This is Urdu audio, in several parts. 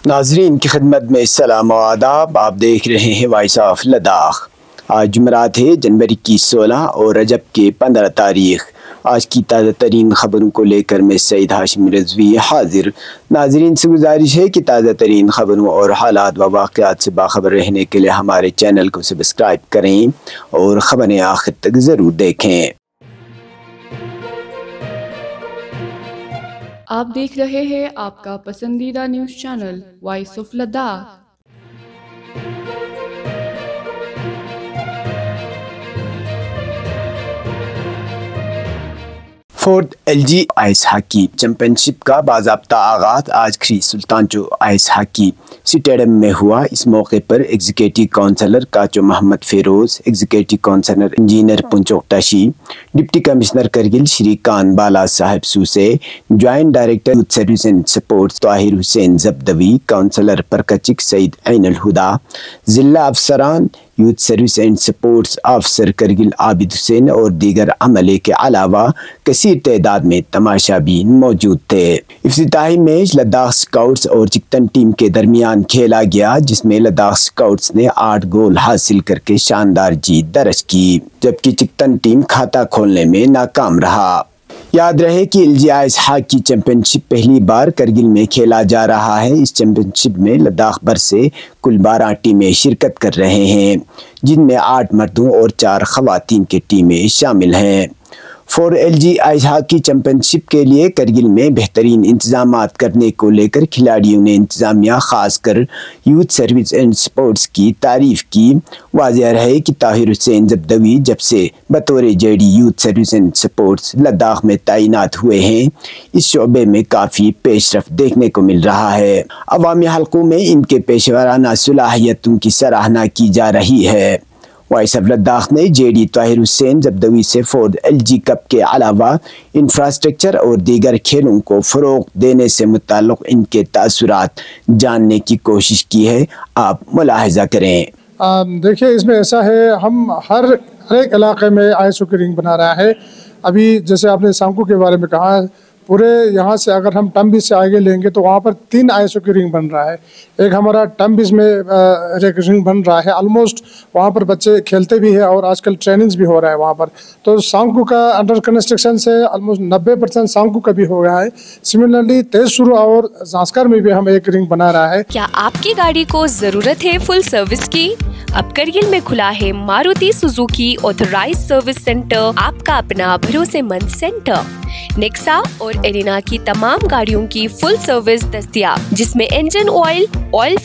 ناظرین کی خدمت میں سلام و آداب. آپ دیکھ رہے ہیں وائس آف لداخ. آج جمعرات ہے جنوری کی 16 اور رجب کے 15 تاریخ. آج کی تازہ ترین خبروں کو لے کر میں سعید ہاشم رضوی حاضر. ناظرین سے گزارش ہے کہ تازہ ترین خبروں اور حالات و واقعات سے باخبر رہنے کے لیے ہمارے چینل کو سبسکرائب کریں اور خبریں آخر تک ضرور دیکھیں. آپ دیکھ رہے ہیں آپ کا پسندیدہ news channel voice of Ladakh. Fourth LG ice hockey championship کا باضابطہ آغاز آج کھری سلطانچو آئس ہاکی اسٹیڈیم میں ہوا. اس موقع پر executive councillor Kacho Mohammad Feroz, executive councillor engineer Punchok Tashi, deputy commissioner Kargil Shri کان بالا صاحب سوسے، joint director youth service and sports Tahir Hussain زبدوی، کونسلر پرکچک سعید عین الہدا، ضلع افسران youth service and sports officer Kargil عابد حسین اور دیگر عملے کے علاوہ کثیر تعداد میں تماشابین موجود تھے. افتتاحی میچ لداخ اسکاؤٹس اور چکتن ٹیم کے درمیان کھیلا گیا، جس میں لداخ اسکاؤٹس نے 8 گول حاصل کر کے شاندار جیت درج کی، جبکہ چکتن ٹیم کھاتہ کھولنے میں ناکام رہا. یاد رہے کہ LG آئس ہاکی چیمپئن شپ پہلی بار کرگل میں کھیلا جا رہا ہے. اس چیمپئن شپ میں لداخ بھر سے کل 12 ٹیمیں شرکت کر رہے ہیں، جن میں 8 مردوں اور 4 خواتین کی ٹیمیں شامل ہیں. LG آئس ہاکی چیمپئن شپ کے لیے کرگل میں بہترین انتظامات کرنے کو لے کر کھلاڑیوں نے انتظامیہ خاص کر یوتھ سروس اینڈ سپورٹس کی تعریف کی. واضح رہے کہ طاہر حسین زبدوی جب سے بطور JD youth service and sports Ladakh میں تعینات ہوئے ہیں، اس شعبے میں کافی پیش رفت دیکھنے کو مل رہا ہے. عوامی حلقوں میں ان کے پیشہ ورانہ صلاحیتوں کی سراہنا کی جا رہی ہے. وائس آف لداخ نے JD طاہر حسین زبدوی سے فورتھ LG کپ کے علاوہ انفراسٹرکچر اور دیگر کھیلوں کو فروغ دینے سے متعلق ان کے تاثرات جاننے کی کوشش کی ہے. آپ ملاحظہ کریں. دیکھیے، اس میں ایسا ہے، ہم ہر ایک علاقے میں آئس ہاکی رنگ بنا رہا ہے. ابھی جیسے آپ نے سانکو کے بارے میں کہا، پورے یہاں سے اگر ہم ٹمبی سے آگے لیں گے تو وہاں پر 3 آئس ہاکی رنگ بن رہا ہے. ایک ہمارا ٹمبیز میں ایک رنگ بن رہا ہے، آلموسٹ وہاں پر بچے کھیلتے بھی ہیں اور آج کل ٹریننگز بھی ہو رہا ہے وہاں پر. تو سانکو کا انڈر کنسٹرکشن سے آلموسٹ 90% سانکو کا بھی ہو گیا ہے. سملرلی تیزسرو اور زانسکر میں بھی ہم ایک رنگ بنا رہا ہے. کیا آپ کی گاڑی کو ضرورت ہے فل سروس کی؟ اب کرگل میں کھلا ہے Maruti Suzuki authorised service centre, آپ کا اپنا بھروسے مند سینٹر. نیکسا اور ایرینا کی تمام گاڑیوں کی فل سروس دستیاب، جس میں engine oil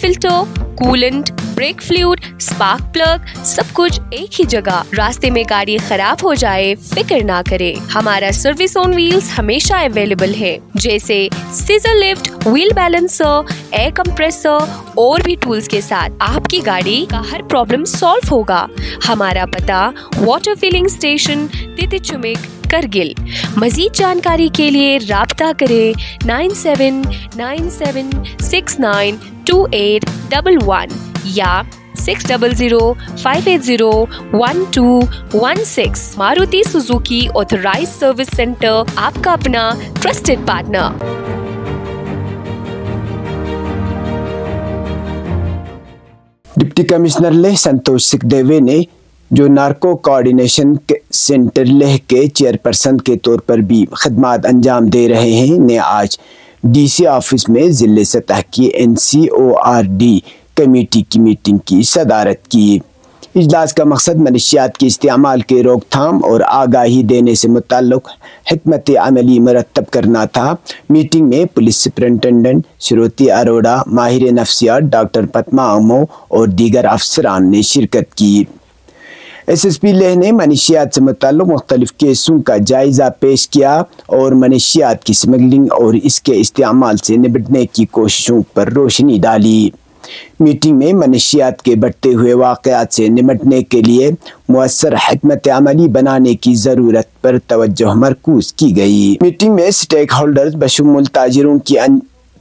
filter, coolant, brake fluid, spark plug, سب کچھ ایک ہی جگہ. راستے میں گاڑی خراب ہو جائے فکر نہ کرے، ہمارا سروس آن ویلز ہمیشہ اویلیبل ہے، جیسے scissor lift, wheel balancer, air compressor اور بھی ٹولز کے ساتھ آپ کی گاڑی کا ہر پرابلم سالو ہوگا. ہمارا پتہ واٹر فلنگ اسٹیشن تیتی چمک، کرگل. مزید جانکاری کے لیے رابطہ کریں 9797692811 یا 6005801216. Maruti Suzuki authorised service centre, آپ کا اپنا trusted partner. Deputy commissioner Leh Santosh Sukhadeve نے، جو نارکو کوآرڈینیشن سینٹر لیہ کے چیئرپرسن کے طور پر بھی خدمات انجام دے رہے ہیں، نے آج DC آفس میں ضلع سطح کی NCORD کمیٹی کی میٹنگ کی صدارت کی. اجلاس کا مقصد منشیات کے استعمال کے روک تھام اور آگاہی دینے سے متعلق حکمت عملی مرتب کرنا تھا. میٹنگ میں پولیس سپرنٹنڈنٹ شروتی اروڑا، ماہر نفسیات ڈاکٹر پتما امو اور دیگر افسران نے شرکت کی. SSP لیہ نے منشیات سے متعلق مختلف کیسوں کا جائزہ پیش کیا اور منشیات کی سمگلنگ اور اس کے استعمال سے نمٹنے کی کوششوں پر روشنی ڈالی. میٹنگ میں منشیات کے بڑھتے ہوئے واقعات سے نمٹنے کے لیے مؤثر حکمت عملی بنانے کی ضرورت پر توجہ مرکوز کی گئی. میٹنگ میں سٹیک ہولڈرز بشمول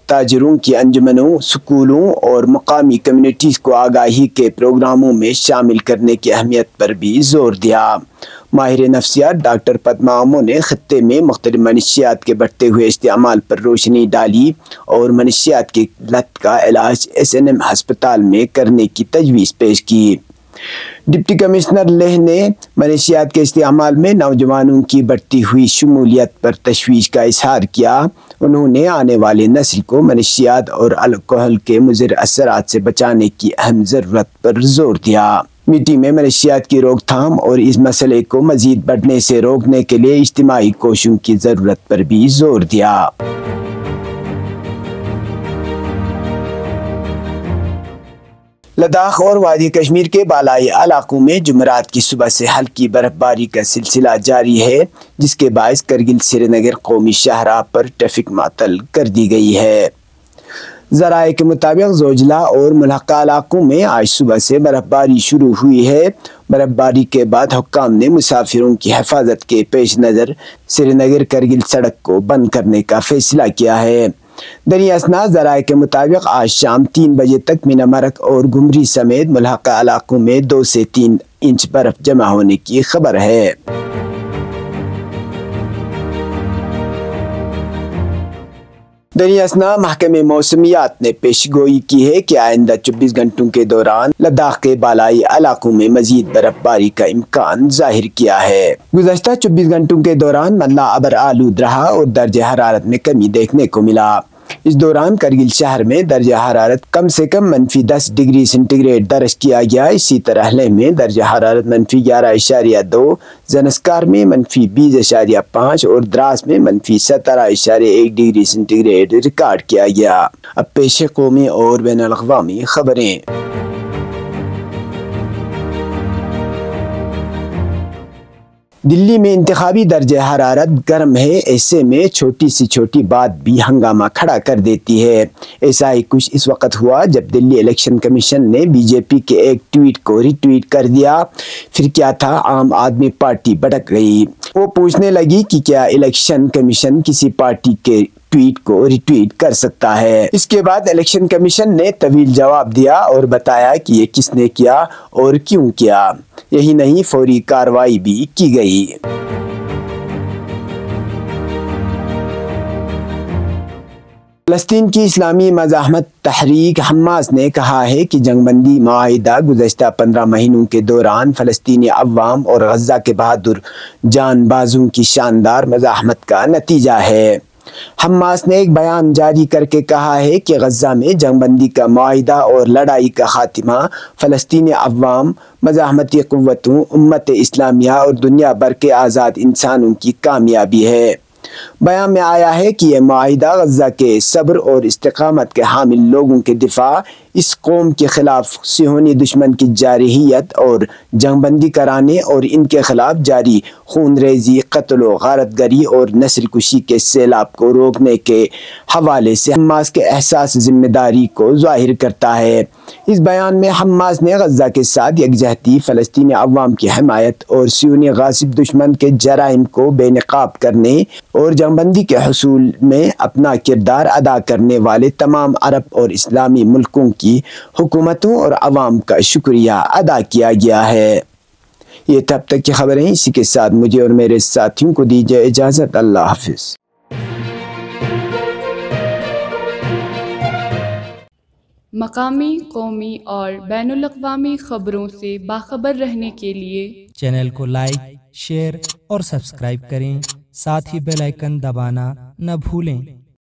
تاجروں کی انجمنوں، سکولوں اور مقامی کمیونٹیز کو آگاہی کے پروگراموں میں شامل کرنے کی اہمیت پر بھی زور دیا. ماہر نفسیات ڈاکٹر پدما امو نے خطے میں مختلف منشیات کے بڑھتے ہوئے استعمال پر روشنی ڈالی اور منشیات کی لت کا علاج SNM ہسپتال میں کرنے کی تجویز پیش کی۔ ڈپٹی کمشنر لیہ نے منشیات کے استعمال میں نوجوانوں کی بڑھتی ہوئی شمولیت پر تشویش کا اظہار کیا۔ انہوں نے آنے والی نسل کو منشیات اور الکحل کے مضر اثرات سے بچانے کی اہم ضرورت پر زور دیا۔ میٹنگ میں منشیات کی روک تھام اور اس مسئلے کو مزید بڑھنے سے روکنے کے لیے اجتماعی کوششوں کی ضرورت پر بھی زور دیا۔ لداخ اور وادی کشمیر کے بالائی علاقوں میں جمعرات کی صبح سے ہلکی برف باری کا سلسلہ جاری ہے، جس کے باعث کرگل سری نگر قومی شاہراہ پر ٹریفک معطل کر دی گئی ہے۔ ذرائع کے مطابق زوجلا اور ملحقہ علاقوں میں آج صبح سے برف باری شروع ہوئی ہے۔ برف باری کے بعد حکام نے مسافروں کی حفاظت کے پیش نظر سری نگر کرگل سڑک کو بند کرنے کا فیصلہ کیا ہے۔ دریں اثنا ذرائع کے مطابق آج شام 3 بجے تک مینا مرک اور گمری سمیت ملحقہ علاقوں میں 2 سے 3 انچ برف جمع ہونے کی خبر ہے۔ دریں اثنا محکمہ موسمیات نے پیشگوئی کی ہے کہ آئندہ 24 گھنٹوں کے دوران لداخ کے بالائی علاقوں میں مزید برف باری کا امکان ظاہر کیا ہے۔ گزشتہ 24 گھنٹوں کے دوران مدلہ ابر آلود رہا اور درجہ حرارت میں کمی دیکھنے کو ملا۔ اس دوران کرگل شہر میں درجہ حرارت کم سے کم -10 ڈگری سینٹی گریڈ درج کیا گیا۔ اسی طرح لیہ میں درجہ حرارت -11.2، زنسکار میں -20.5 اور دراس میں -17.1 ڈگری سینٹی گریڈ ریکارڈ کیا گیا۔ اب پیش قومی اور بین الاقوامی خبریں۔ دلی میں انتخابی درجہ حرارت گرم ہے، ایسے میں چھوٹی سی چھوٹی بات بھی ہنگامہ کھڑا کر دیتی ہے۔ ایسا ہی کچھ اس وقت ہوا جب دلی الیکشن کمیشن نے BJP کے ایک ٹویٹ کو ری ٹویٹ کر دیا۔ پھر کیا تھا، عام آدمی پارٹی بھڑک گئی۔ وہ پوچھنے لگی کہ کیا الیکشن کمیشن کسی پارٹی کے ٹویٹ کو ری ٹویٹ کر سکتا ہے۔ اس کے بعد الیکشن کمیشن نے طویل جواب دیا اور بتایا کہ یہ کس نے کیا اور کیوں کیا۔ یہی نہیں، فوری کارروائی بھی کی گئی۔ فلسطین کی اسلامی مزاحمت تحریک حماس نے کہا ہے کہ جنگ بندی معاہدہ گزشتہ 15 مہینوں کے دوران فلسطینی عوام اور غزہ کے بہادر جان بازوں کی شاندار مزاحمت کا نتیجہ ہے۔ حماس نے ایک بیان جاری کر کے کہا ہے کہ غزہ میں جنگ بندی کا معاہدہ اور لڑائی کا خاتمہ فلسطینی عوام، مزاحمتی قوتوں، امت اسلامیہ اور دنیا بھر کے آزاد انسانوں کی کامیابی ہے۔ بیان میں آیا ہے کہ یہ معاہدہ غزہ کے صبر اور استقامت کے حامل لوگوں کے دفاع، اس قوم کے خلاف صہیونی دشمن کی جارحیت اور جنگ بندی کرانے اور ان کے خلاف جاری خون ریزی، قتل و غارت گری اور نسل کشی کے سیلاب کو روکنے کے حوالے سے حماس کے احساس ذمہ داری کو ظاہر کرتا ہے۔ اس بیان میں حماس نے غزہ کے ساتھ یکجہتی، فلسطینی عوام کی حمایت اور صہیونی غاصب دشمن کے جرائم کو بے نقاب کرنے اور جنگ بندی کے حصول میں اپنا کردار ادا کرنے والے تمام عرب اور اسلامی ملکوں کی حکومتوں اور عوام کا شکریہ ادا کیا گیا ہے۔ یہ تب تک کی خبریں، اسی کے ساتھ مجھے اور میرے ساتھیوں کو دیجیے اجازت۔ اللہ حافظ۔ مقامی، قومی اور بین الاقوامی خبروں سے باخبر رہنے کے لیے چینل کو لائک، شیئر اور سبسکرائب کریں، ساتھ ہی بیل آئیکن دبانا نہ بھولیں۔